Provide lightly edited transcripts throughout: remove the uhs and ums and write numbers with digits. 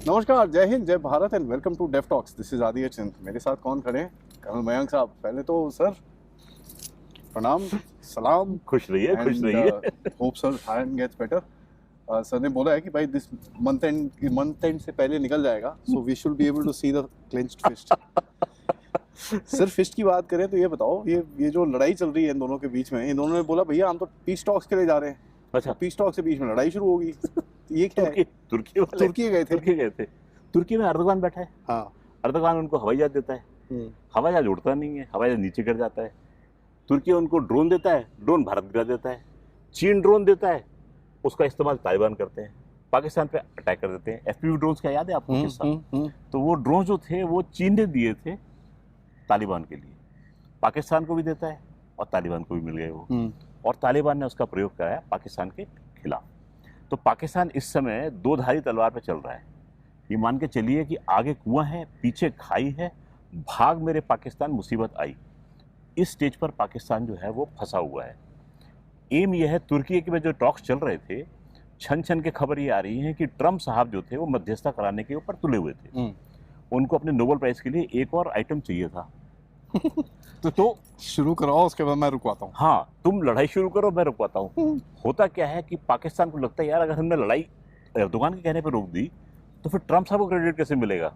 नमस्कार, जय हिंद, जय Bharat and welcome to Deaf Talks. This is Aadi Chint. मेरे साथ कौन खड़े हैं? कर्नल मयंक साहब। पहले तो सर प्रणाम, सलाम। खुश रहिए, खुश रहिए। Hope sir hand gets better. Sir ने बोला है कि भाई दिस मंथ एंड से पहले निकल जाएगा, so we should be able to see the clenched fist. Sir fist की बात करें तो ये बताओ, ये जो लड़ाई चल रही है इन दोनों के बीच में, इन दोनों ने बोला भैया हम तो पीस टॉक्स के लिए जा रहे हैं। अच्छा, पीस टॉक्स के बीच में लड़ाई शुरू होगी। ये क्या है? तुर्की तुर्की गए थे। तुर्की में अर्दोगान बैठा है। हाँ। अर्दोगान उनको हवाई जहाज देता है। हवाई जहाज उड़ता नहीं है, हवाई जहाज नीचे गिर जाता है। तुर्की उनको ड्रोन देता है, ड्रोन भारत गिरा देता है। चीन ड्रोन देता है, उसका इस्तेमाल तालिबान करते हैं, पाकिस्तान पे अटैक कर देते हैं। एफपीवी ड्रोन का याद है आपको किस्सा? तो वो ड्रोन जो थे वो चीन ने दिए थे तालिबान के लिए, पाकिस्तान को भी देता है और तालिबान को भी मिल गए वो। और तालिबान ने उसका प्रयोग कराया पाकिस्तान के खिलाफ। तो पाकिस्तान इस समय दो धारी तलवार पे चल रहा है। ये मान के चलिए कि आगे कुआं है, पीछे खाई है, भाग मेरे पाकिस्तान मुसीबत आई। इस स्टेज पर पाकिस्तान जो है वो फंसा हुआ है। एम यह है, तुर्की के में जो टॉक्स चल रहे थे, छन छन के खबर ये आ रही है कि ट्रम्प साहब जो थे वो मध्यस्थता कराने के ऊपर तुले हुए थे। उनको अपने नोबेल प्राइज के लिए एक और आइटम चाहिए था। तो शुरू कराओ, उसके बाद मैं रुकवाता हूँ। हाँ, तुम लड़ाई शुरू करो, मैं रुकवाता हूँ। होता क्या है कि पाकिस्तान को लगता है यार अगर हमने लड़ाई एर्दोगान के कहने पर रोक दी तो फिर ट्रम्प साहब को क्रेडिट कैसे मिलेगा?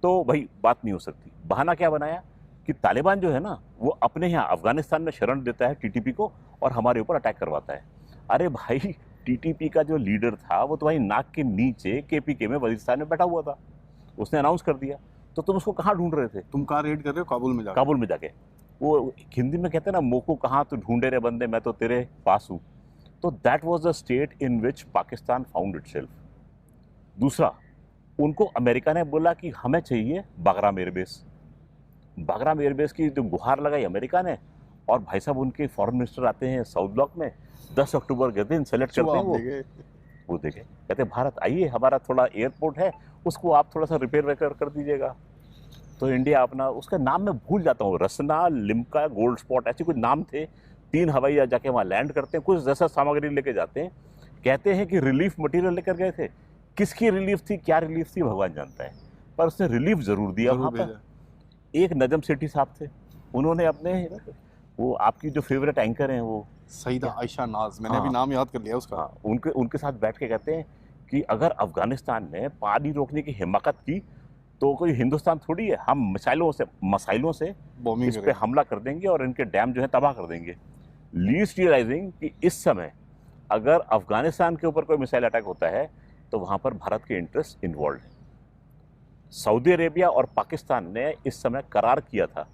तो भाई बात नहीं हो सकती। बहाना क्या बनाया कि तालिबान जो है ना वो अपने यहाँ अफगानिस्तान में शरण देता है टीटीपी को और हमारे ऊपर अटैक करवाता है। अरे भाई, टीटीपी का जो लीडर था वो तो भाई नाक के नीचे केपीके में वजीरिस्तान में बैठा हुआ था, उसने अनाउंस कर दिया। तो तुम उसको कहाँ ढूंढ रहे थे? तुम कहाँ रेड कर रहे हो? काबुल में जाके। काबुल में जाके। वो हिंदी में कहते हैं ना, मोको कहाँ तो ढूंढे रे बंदे, मैं तो तेरे पास हूँ। तो that was the state in which Pakistan found itself. दूसरा, उनको अमेरिका ने बोला कि हमें चाहिए बागराम एयरबेस। बागराम एयरबेस की जो गुहार लगाई अमेरिका ने, और भाई साहब उनके फॉरेन मिनिस्टर आते हैं साउथ ब्लॉक में 10 अक्टूबर के दिन सेलेक्ट करते हैं वो देखे, कहते हैं भारत आइए, हमारा थोड़ा एयरपोर्ट है उसको आप थोड़ा सा रिपेयर कर दीजिएगा। तो इंडिया अपना, उसका नाम मैं भूल जाता हूँ, रसना, लिम्का, गोल्ड स्पॉट, ऐसे कुछ नाम थे। 3 हवाई जहाज जाके वहाँ लैंड करते हैं, कुछ जैसा सामग्री लेके जाते हैं। कहते हैं कि रिलीफ मटेरियल लेकर गए थे। किसकी रिलीफ थी, क्या रिलीफ थी, भगवान जानता है, पर उसने रिलीफ जरूर दिया वहाँ पर। एक नजम सेठी साहब थे, उन्होंने अपने, वो आपकी जो फेवरेट एंकर हैं वो सईदा आयशा नाज, मैंने अभी नाम याद कर लिया उसका। हाँ, उनके साथ बैठ के कहते हैं कि अगर अफगानिस्तान ने पानी रोकने की हिम्मत की तो कोई हिंदुस्तान थोड़ी है, हम मिसाइलों से इस पे हमला कर देंगे और इनके डैम जो है तबाह कर देंगे। लीस्ट रियलाइजिंग कि इस समय अगर अफगानिस्तान के ऊपर कोई मिसाइल अटैक होता है तो वहां पर भारत के इंटरेस्ट इन्वॉल्व है। सऊदी अरेबिया और पाकिस्तान ने इस समय करार किया था।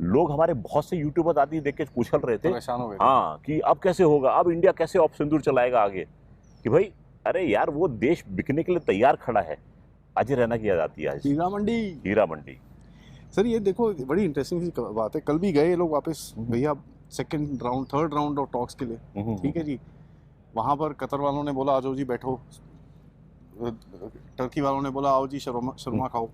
लोग हमारे बहुत से यूट्यूबर आदि देख के पूछ रहे थे, हाँ, कि अब कैसे होगा, अब इंडिया कैसे ऑप सिंदूर चलाएगा आगे। कि भाई अरे यार, वो देश बिकने के लिए तैयार खड़ा है। अजय रैना की याद आती है आज, हीरा मंडी। सर ये देखो, बड़ी इंटरेस्टिंग सी बात है। कल भी गए लोग वापस भैया second round, third round of talks के लिए। ठीक है जी, वहाँ पर कतर वालों ने बोला आ जाओ जी बैठो, टर्की वालों ने बोला आओ जी शर्मा खाओ।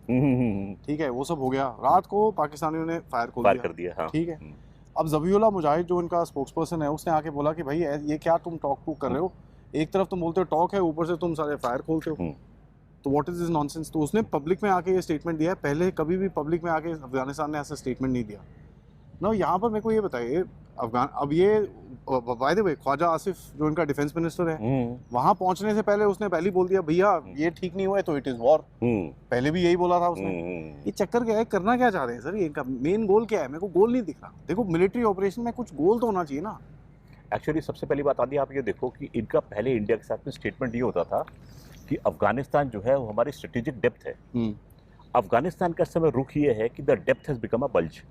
ठीक है, वो सब हो गया। रात को पाकिस्तानियों ने फायर कर दिया। हाँ। ठीक है, अब ज़बीउल्लाह मुजाहिद जो इनका स्पोक्स पर्सन है, उसने आके बोला कि भाई ये क्या तुम टॉक कर रहे हो, एक तरफ तुम बोलते हो टॉक है, ऊपर से तुम सारे फायर खोलते हो, तो व्हाट इज दिस नॉनसेंस। तो उसने पब्लिक में आके ये स्टेटमेंट दिया है। पहले कभी भी पब्लिक में आके अफगानिस्तान ने ऐसा स्टेटमेंट नहीं दिया ना। यहाँ पर मेरे को ये बताइए, अब ये by the way Khawaja Asif जो इनका डिफेंस मिनिस्टर है, वहां पहुंचने से पहले उसने पहले बोल दिया भैया ये ठीक नहीं हुआ है तो इट इज वॉर। पहले भी यही बोला था उसने। ये चक्कर क्या है, करना क्या चाह रहे हैं सर? ये इनका मेन गोल क्या है? मेरे को गोल नहीं दिख रहा। देखो, मिलिट्री ऑपरेशन में कुछ गोल तो होना चाहिए ना। एक्चुअली सबसे पहली बात आती है, आप ये देखो कि इनका पहले इंडिया के साथ में स्टेटमेंट ये होता था कि अफगानिस्तान जो है वो हमारी स्ट्रेटेजिक डेप्थ है। अफगानिस्तान का समय रुख ये है कि the depth has become a bulge.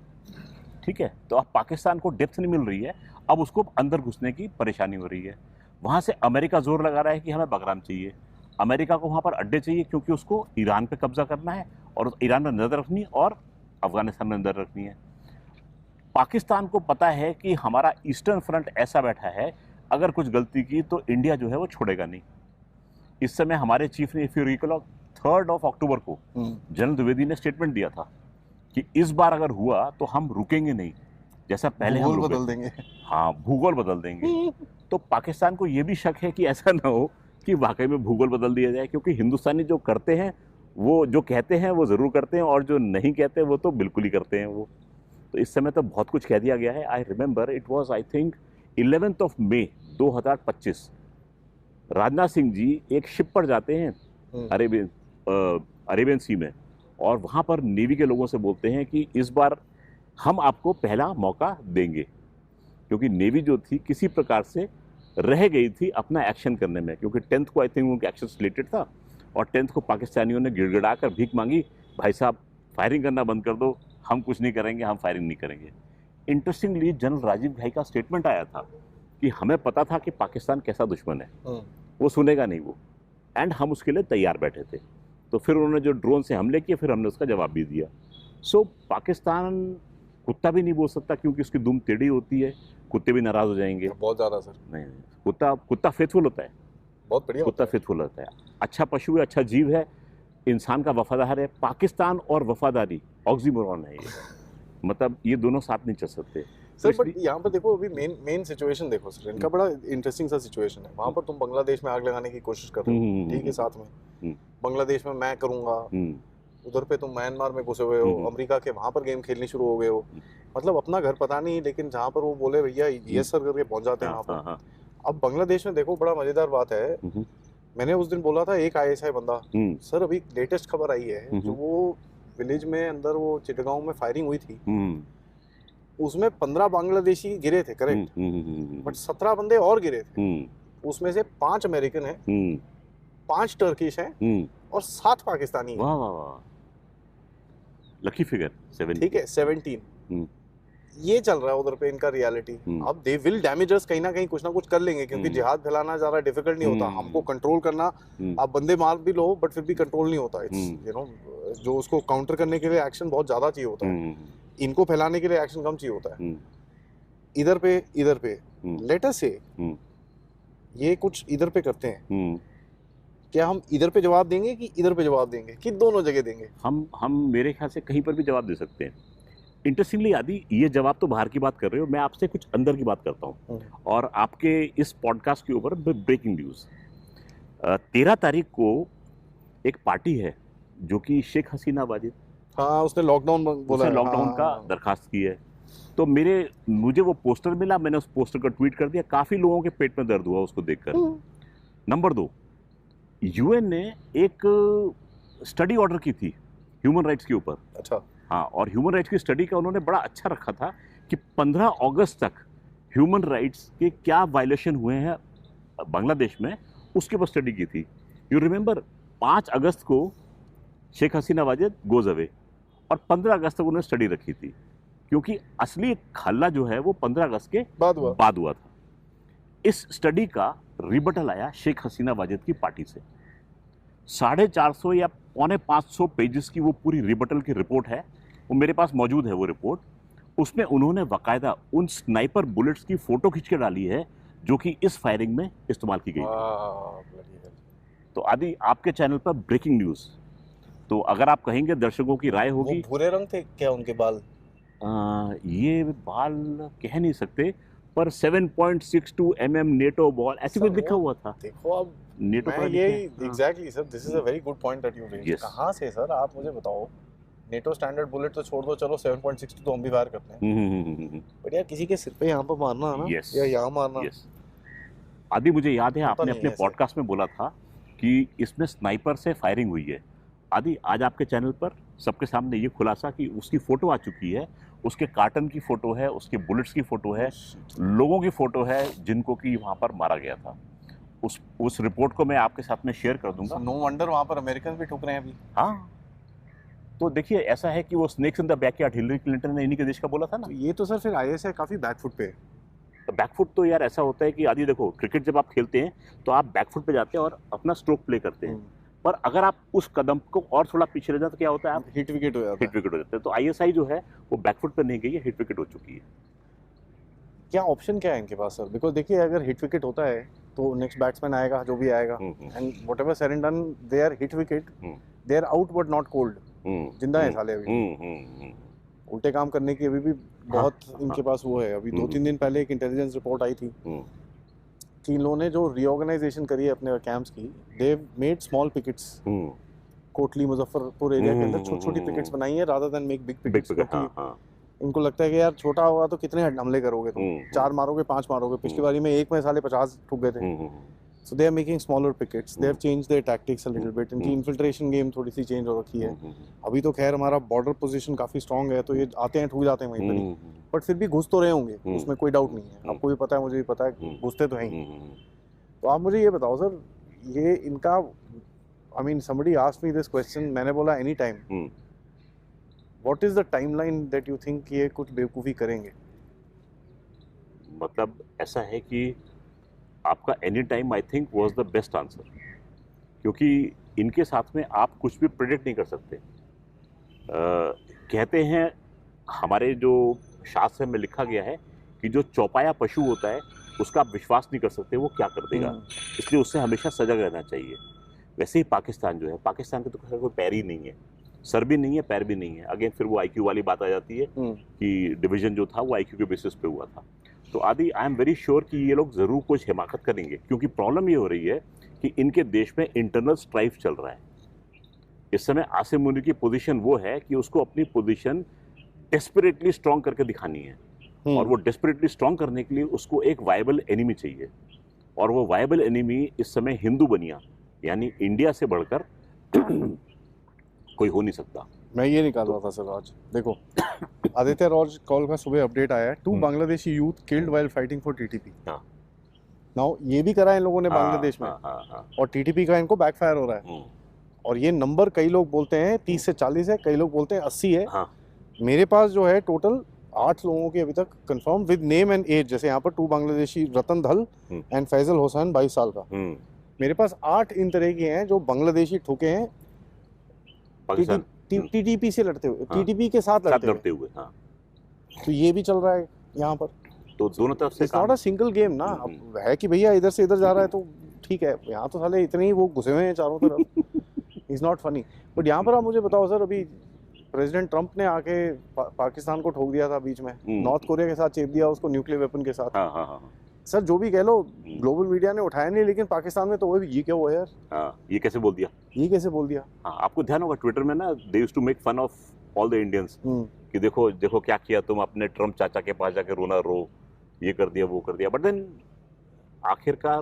ठीक है, तो अब पाकिस्तान को डेप्थ नहीं मिल रही है, अब उसको अंदर घुसने की परेशानी हो रही है। वहाँ से अमेरिका जोर लगा रहा है कि हमें बागराम चाहिए। अमेरिका को वहाँ पर अड्डे चाहिए क्योंकि उसको ईरान पे कब्जा करना है और ईरान में नजर रखनी है और अफगानिस्तान में नजर रखनी है। पाकिस्तान को पता है कि हमारा ईस्टर्न फ्रंट ऐसा बैठा है, अगर कुछ गलती की तो इंडिया जो है वो छोड़ेगा नहीं। इस समय हमारे चीफ ने, इफ यू रिकॉल, 3 अक्टूबर को जनरल द्विवेदी ने स्टेटमेंट दिया था कि इस बार अगर हुआ तो हम रुकेंगे नहीं, जैसा पहले हम बदल देंगे। हाँ, भूगोल बदल देंगे। तो पाकिस्तान को ये भी शक है कि ऐसा ना हो कि वाकई में भूगोल बदल दिया जाए, क्योंकि हिंदुस्तानी जो करते हैं वो जो कहते हैं वो ज़रूर करते हैं, और जो नहीं कहते वो तो बिल्कुल ही करते हैं वो। तो इस समय तो बहुत कुछ कह दिया गया है। I remember it was I think 11 मई 2025, राजनाथ सिंह जी एक शिप पर जाते हैं अरेबियन सी में, और वहाँ पर नेवी के लोगों से बोलते हैं कि इस बार हम आपको पहला मौका देंगे, क्योंकि नेवी जो थी किसी प्रकार से रह गई थी अपना एक्शन करने में, क्योंकि 10th को आई थिंक उनका एक्शन रिलेटेड था, और 10th को पाकिस्तानियों ने गिड़गिड़ा कर भीख मांगी, भाई साहब फायरिंग करना बंद कर दो, हम कुछ नहीं करेंगे, हम फायरिंग नहीं करेंगे। इंटरेस्टिंगली जनरल राजीव घाई का स्टेटमेंट आया था कि हमें पता था कि पाकिस्तान कैसा दुश्मन है, वो सुनेगा नहीं वो, एंड हम उसके लिए तैयार बैठे थे। तो फिर उन्होंने जो ड्रोन से हमले किए, फिर हमने उसका जवाब भी दिया। सो पाकिस्तान कुत्ता भी नहीं बोल सकता, क्योंकि उसकी दुम टेढ़ी होती है, कुत्ते भी नाराज हो जाएंगे। बहुत ज़्यादा सर। नहीं, कुत्ता फेथफुल होता है, बहुत बढ़िया कुत्ता फेथफुल होता है, अच्छा पशु है, अच्छा जीव है, इंसान का वफादार है। पाकिस्तान और वफादारी ऑक्सीमोरॉन है ये, मतलब ये दोनों साथ नहीं चल सकते सर। बट यहाँ पर देखो, अभी मेन सिचुएशन देखो सर, इनका बड़ा इंटरेस्टिंग सा सिचुएशन है। वहाँ पर तुम बांग्लादेश में आग लगाने की कोशिश कर रहे हो, ठीक है, साथ में बांग्लादेश में मैं करूँगा, उधर पे तुम म्यांमार में घुसे हुए हो, अमेरिका के वहाँ पर गेम खेलनी शुरू हो गए हो, मतलब अपना घर पता नहीं, लेकिन जहाँ पर वो बोले भैया यस सर करके पहुँच जाते हैं वहाँ पर। अब बांग्लादेश में देखो, बड़ा मजेदार बात है, मैंने उस दिन बोला था एक ISI बंदा, सर अभी लेटेस्ट खबर आई है, जो वो विलेज में अंदर वो चिटगांव में फायरिंग हुई थी, उसमें 15 बांग्लादेशी गिरे थे, करेक्ट, बट 17 बंदे और गिरे थे, उसमें से 5 अमेरिकन हैं, 5 टर्किश हैं, और 7 पाकिस्तानी। वाह वाह वाह, लकी फिगर 17, ठीक है, 17। ये चल रहा है उधर पे इनका रियलिटी। अब दे विल डैमेज अस, कहीं ना कहीं कुछ ना कुछ कर लेंगे, क्योंकि जिहाद फैलाना ज्यादा डिफिकल्ट नहीं होता, हमको कंट्रोल करना, आप बंदे मार भी लो बट फिर भी कंट्रोल नहीं होता। इट्स यू नो, जो उसको काउंटर करने के लिए एक्शन बहुत ज्यादा चाहिए होता है, इनको फैलाने के लिए एक्शन कम चाहिए होता है। इधर पे लेट अस से ये कुछ इधर पे करते हैं, क्या हम इधर पे जवाब देंगे कि इधर पे जवाब देंगे, कि दोनों जगह देंगे? हम मेरे ख्याल से कहीं पर भी जवाब दे सकते हैं। इंटरेस्टिंगली आदि, ये जवाब तो बाहर की बात कर रहे हो, मैं आपसे कुछ अंदर की बात करता हूँ, और आपके इस पॉडकास्ट के ऊपर ब्रेकिंग न्यूज़। 13 तारीख को एक पार्टी है जो कि शेख हसीना वाजिद, हाँ, उसने लॉकडाउन बोला, लॉकडाउन का दरखास्त की है। तो मुझे वो पोस्टर मिला, मैंने उस पोस्टर को ट्वीट कर दिया, काफ़ी लोगों के पेट में दर्द हुआ उसको देखकर। नंबर 2, UN ने एक स्टडी ऑर्डर की थी ह्यूमन राइट्स के ऊपर। अच्छा। हाँ, और ह्यूमन राइट्स की स्टडी का उन्होंने बड़ा अच्छा रखा था कि 15 अगस्त तक ह्यूमन राइट्स के क्या वायलेशन हुए हैं बांग्लादेश में, उसके ऊपर स्टडी की थी। यू रिमेंबर 5 अगस्त को शेख हसीना वाजिद गोज अवे, और 15 अगस्त तक उन्होंने स्टडी रखी थी, क्योंकि असली हल्ला जो है वो 15 अगस्त के बाद हुआ था। इस स्टडी का रिबटल आया शेख हसीना वाजिद की पार्टी से। 450 या 450 पेजेस की वो पूरी रिबटल की रिपोर्ट है, वो मेरे पास मौजूद है वो रिपोर्ट। उसमें उन्होंने बाकायदा उन स्नाइपर बुलेट्स की फोटो खींच के डाली है जो कि इस फायरिंग में इस्तेमाल की गई थी। तो आदि, आपके चैनल पर ब्रेकिंग न्यूज़, तो अगर आप कहेंगे दर्शकों की राय होगी। वो भूरे रंग थे क्या उनके बाल? ये बाल कह नहीं सकते, पर 7.62 mm नेटो बॉल ऐसे कुछ लिखा हुआ था। देखो अब नेटो पर ये exactly sir, this is a very good point that you raise. कहाँ से सर, आप मुझे बताओ, नेटो स्टैंडर्ड बुलेट तो छोड़ दो, चलो 7.62 तो हम भी फायर करते हैं, बट यार किसी के सिर पे यहाँ पर मारना है ना, या यहाँ मारना। आदि, मुझे याद है आपने अपने पॉडकास्ट में बोला था कि इसमें स्नाइपर से फायरिंग हुई है। आदि, आज आपके चैनल पर सबके सामने ये खुलासा कि उसकी फोटो आ चुकी है, उसके कार्टन की फोटो है, उसके बुलेट्स की फोटो है, लोगों की फोटो है जिनको कि वहाँ पर मारा गया था। उस रिपोर्ट को मैं आपके साथ में शेयर कर दूंगा। नो वंडर वहाँ पर अमेरिकन भी ठुक रहे हैं अभी। हाँ, तो देखिए, ऐसा है कि वो snakes in the backyard, Hillary Clinton ने इन्हीं के देश का बोला था ना। तो ये तो सर फिर ISI काफी बैकफुट पे है। तो बैकफुट तो यार ऐसा होता है कि आदि देखो, क्रिकेट जब आप खेलते हैं तो आप बैकफुट पे जाते हैं और अपना स्ट्रोक प्ले करते हैं, पर अगर आप उस कदम को और थोड़ा पीछे रह जाते तो क्या होता है, आप हिट विकेट हो जाते हैं। तो ISI जो है वो बैकफुट पे नहीं गई है, हिट विकेट हो चुकी है। क्या ऑप्शन क्या है इनके पास सर? बिकॉज देखिए, अगर हिट विकेट होता है तो नेक्स्ट बैट्समैन आएगा जो भी आएगा, and whatever said and done, they are hit wicket, they are out but not cold. जिंदा है साले अभी, उल्टे काम करने की अभी भी बहुत इनके पास वो है। अभी 2-3 दिन पहले एक इंटेलिजेंस रिपोर्ट आई थी कि इन लोगों ने जो रीऑर्गेनाइजेशन करी है अपने कैंप्स की, they made small pickets Kotli Muzaffarpur area के अंदर छोटी छोटी पिकेट्स बनाई है rather than make big pickets. इनको लगता है कि यार छोटा होगा तो कितने हमले करोगे तुम, 4 मारोगे 5 मारोगे। पिछली बारी में एक में साले 50 ठुक गए थे। So they are making smaller pickets. They have changed their tactics a little bit. इनकी infiltration game थोड़ी सी change हो रखी है। अभी तो खैर हमारा border position काफी strong है, तो ये आते हैं ठुक जाते हैं वहीं पर ही। बट फिर भी घुस तो रहे होंगे, उसमें कोई डाउट नहीं है। आपको भी पता है, मुझे भी पता है, घुसते तो हैं ही। तो आप मुझे ये बताओ सर, ये इनका I mean somebody asked me this question, मैंने बोला any time. What is the timeline that you think ये कुछ बेवकूफ़ी करेंगे? मतलब ऐसा है कि आपका any time I think was the best answer, क्योंकि इनके साथ में आप कुछ भी प्रेडिक्ट नहीं कर सकते। कहते हैं हमारे जो शास्त्र में लिखा गया है कि जो चौपाया पशु होता है उसका आप विश्वास नहीं कर सकते वो क्या कर देगा, इसलिए उससे हमेशा सजग रहना चाहिए। वैसे ही पाकिस्तान जो है, पाकिस्तान के तो कोई पैर ही नहीं है, सर भी नहीं है, पैर भी नहीं है। अगेन फिर वो आईक्यू वाली बात आ जाती है कि डिवीजन जो था वो आईक्यू के बेसिस पे हुआ था। तो आदि आई एम वेरी श्योर कि ये लोग ज़रूर कुछ हिमाकत करेंगे, क्योंकि प्रॉब्लम ये हो रही है कि इनके देश में इंटरनल स्ट्राइफ चल रहा है। इस समय आसिम मुनीर की पोजीशन वो है कि उसको अपनी पोजीशन डेस्परेटली स्ट्रॉन्ग करके दिखानी है, और वो डेस्परेटली स्ट्रॉन्ग करने के लिए उसको एक वायबल एनिमी चाहिए, और वो वायबल एनिमी इस समय हिंदू बनिया यानी इंडिया से बढ़कर कोई हो नहीं सकता। मैं ये निकाल रहा था सर आज, देखो आदित्य रॉज कॉल का सुबह अपडेट आया है, 2 Bangladeshi youth killed while fighting for TTP. Now ये भी करा इन लोगों ने बांग्लादेश में, और टीटीपी का इनको बैकफायर हो रहा है। और ये नंबर कई लोग बोलते हैं 30 से 40 है, कई लोग बोलते हैं 80 है। मेरे पास जो है टोटल 8 लोगों की अभी तक confirm with name and age. जैसे यहाँ पर 2 बांग्लादेशी रतन धल एंड फैजल हुसैन 22 साल का। मेरे पास 8 इन तरह के हैं जो बांग्लादेशी ठुके हैं टीटीपी से लड़ते हुए, टीटीपी के साथ लड़ते हुए। तो ये भी चल रहा है यहाँ पर। तो दोनों तरफ से नॉट अ सिंगल गेम ना। अब है कि भैया इधर से इधर जा रहा है तो ठीक है, यहाँ तो साले इतने ही वो घुसे हुए हैं चारों तरफ। Is not funny. बट यहाँ पर आप मुझे बताओ सर, अभी प्रेसिडेंट ट्रंप ने आके पाकिस्तान को ठोक दिया था बीच में, नॉर्थ कोरिया के साथ चेप दिया उसको न्यूक्लियर वेपन के साथ। सर जो भी कह लो, ग्लोबल मीडिया ने उठाया नहीं, लेकिन पाकिस्तान में तो वो भी ये क्या हुआ यार, ये कैसे बोल दिया, ये कैसे बोल दिया। आपको ध्यान होगा ट्विटर में ना, they used to make fun of all the Indians कि देखो देखो क्या किया तुम, अपने ट्रंप चाचा के पास जाके रोना रो, ये कर दिया वो कर दिया। बट देन आखिरकार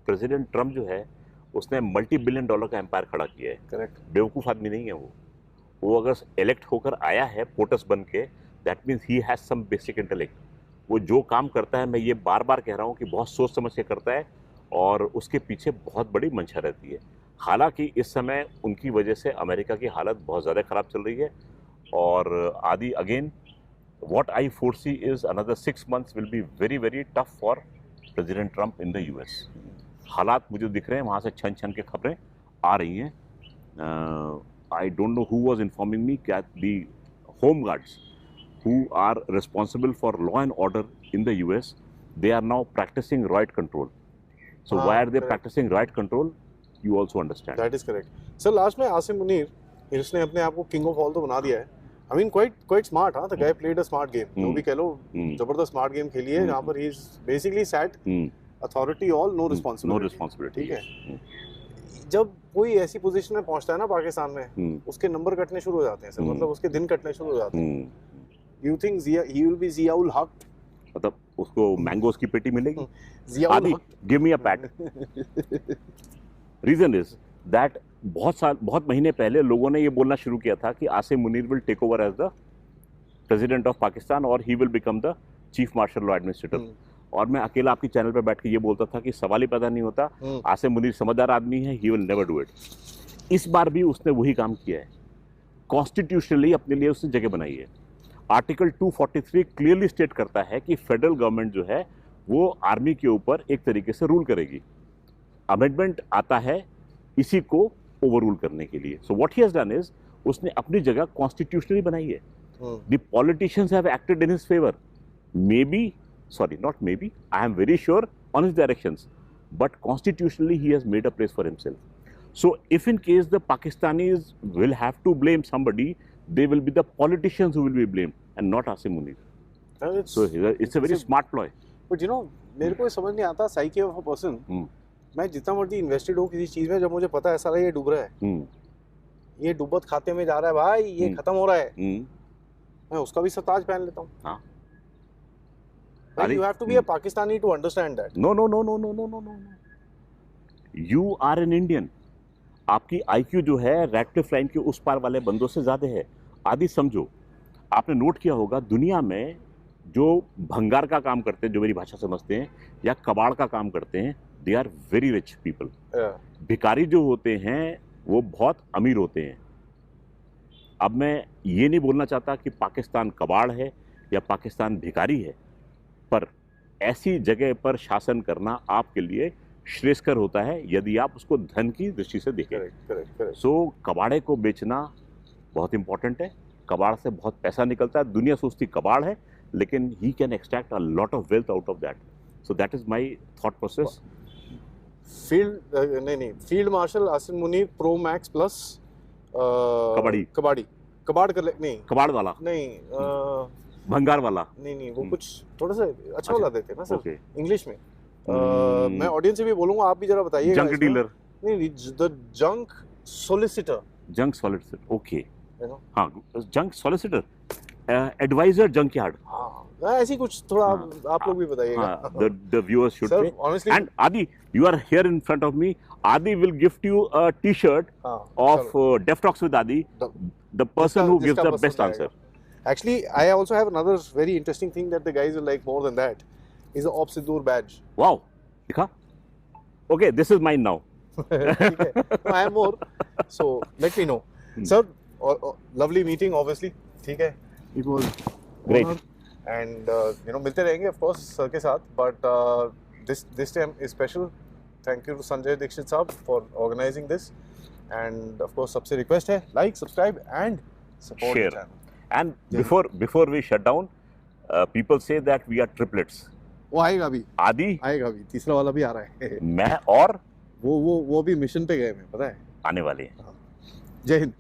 प्रेसिडेंट ट्रंप जो है उसने $multi-billion का एम्पायर खड़ा किया है। करेक्ट। बेवकूफ़ आदमी नहीं है वो अगर इलेक्ट होकर आया है पोटस बन के, that means he has some basic intellect. वो जो काम करता है, मैं ये बार बार कह रहा हूँ कि बहुत सोच समझ के करता है, और उसके पीछे बहुत बड़ी मंशा रहती है। हालांकि इस समय उनकी वजह से अमेरिका की हालत बहुत ज़्यादा ख़राब चल रही है, और आदि again what I foresee is another 6 months will be very very tough for president Trump in the US. हालात मुझे दिख रहे हैं वहाँ से छन छन के खबरें आ रही हैं। I don't know who was informing me कि the home guards who are responsible for law and order in the US, they are now practicing riot control. So why are they practicing riot control? You also understand. That is correct. Sir, last में आसिम मुनीर, इसने अपने आप को king of all तो बना दिया है। I mean quite smart, हाँ। The guy played a smart game. जो भी कह लो, जबरदस्त smart game खेली है, जहाँ पर he is basically sat authority all, no responsibility. No responsibility. ठीक है। जब कोई ऐसी पोजीशन में पहुंचता है ना पाकिस्तान में, उसके नंबर कटने शुरू हो जाते हैं सर, मतलब उसके दिन कटने शुरू हो जाते हैं। You think he will be Ziaul Haq? मतलब उसको मैंगोस की पेटी मिलेगी? Ziaul Haq, give me a pat. Reason is that बहुत महीने पहले लोगों ने ये बोलना शुरू किया था कि Asim Munir will take over as the president of Pakistan और he will become the chief martial law administrator. और मैं अकेला आपकी चैनल पे बैठ के ये बोलता था कि सवाल ही पैदा नहीं होता, आसिम मुनीर समझदार आदमी है, he will never do it. इस बार भी उसने वही काम किया है। कॉन्स्टिट्यूशनली अपने लिए उसने जगह बनाई है। आर्टिकल 243 क्लियरली स्टेट करता है कि फेडरल गवर्नमेंट जो है वो आर्मी के ऊपर एक तरीके से रूल करेगी। अमेंडमेंट आता है इसी को ओवर रूल करने के लिए। So what he has done is उसने अपनी जगह कॉन्स्टिट्यूशनली बनाई है। The politicians have acted in his favour, may be sorry not may be, I am very sure on his directions, but constitutionally he has made a place for himself. So if in case the Pakistanis will have to blame somebody, they will be the politicians who will be blamed and not Asim Munir. So it's a very smart ploy. But you know, मेरे को समझ नहीं आता psyche of a person. मैं जितना मर्जी invested हूँ किसी चीज में, जब मुझे पता है साला ये डूब रहा है, ये डुबत खाते में जा रहा है भाई, ये खत्म हो रहा है, मैं उसका भी ताज पहन लेता हूँ। हाँ, you have to be a Pakistani to understand that. No. You are an Indian. आपकी IQ जो है रैटक्लिफ लाइन के उस पार वाले बंदों से ज्यादा है। आदि समझो, आपने नोट किया होगा दुनिया में जो भंगार का काम करते हैं, जो मेरी भाषा समझते हैं, या कबाड़ का काम करते हैं, they are very rich people. भिखारी जो होते हैं वो बहुत अमीर होते हैं। अब मैं ये नहीं बोलना चाहता कि पाकिस्तान कबाड़ है या पाकिस्तान भिखारी है, पर ऐसी जगह पर शासन करना आपके लिए श्रेयस्कर होता है यदि आप उसको धन की दृष्टि से देखें। सो कबाड़े को बेचना बहुत इंपॉर्टेंट है। कबाड़ से बहुत पैसा निकलता है। दुनिया सोचती कबाड़ है, लेकिन he can extract a lot of wealth out of that. So that is my thought process. Field marshal Asim Munir pro max plus कबाड़ कर ले, नहीं कबाड़ वाला नहीं, भंगार वाला नहीं, वो कुछ थोड़ा सा अच्छा वाला देते हैं ना सर, इंग्लिश में। मैं ऑडियंस से भी बोलूंगा, आप भी जरा बताइए। जंक डीलर नहीं, द जंक सोलिसिटर, ओके। हाँ, junk solicitor, advisor junk yard, ऐसी कुछ थोड़ा आप लोग भी बताइएगा। The viewers should pay. Honestly, and Adi, you are here in front of me. Adi will gift you a T-shirt of Def Talks with Adi, the person who gives the best answer. Actually, I also have another very interesting thing that the guys will like more than that. Is the Op Siddur badge. Wow, देखा? Okay, this is mine now. No, I have more. So let me know, sir. Lovely meeting, obviously. ठीक है. It was great. And मिलते रहेंगे of course sir के साथ, but this time is special. Thank you to Sanjay Dixit साहब for organizing this, and of course सबसे request है like, subscribe and support the channel. And before we shut down, people say that we are triplets. वो आएगा अभी, आदि आएगा अभी, तीसरा वाला भी आ रहा है। मैं और वो भी मिशन पे गए हैं, पता है, आने वाले हैं। जय हिंद।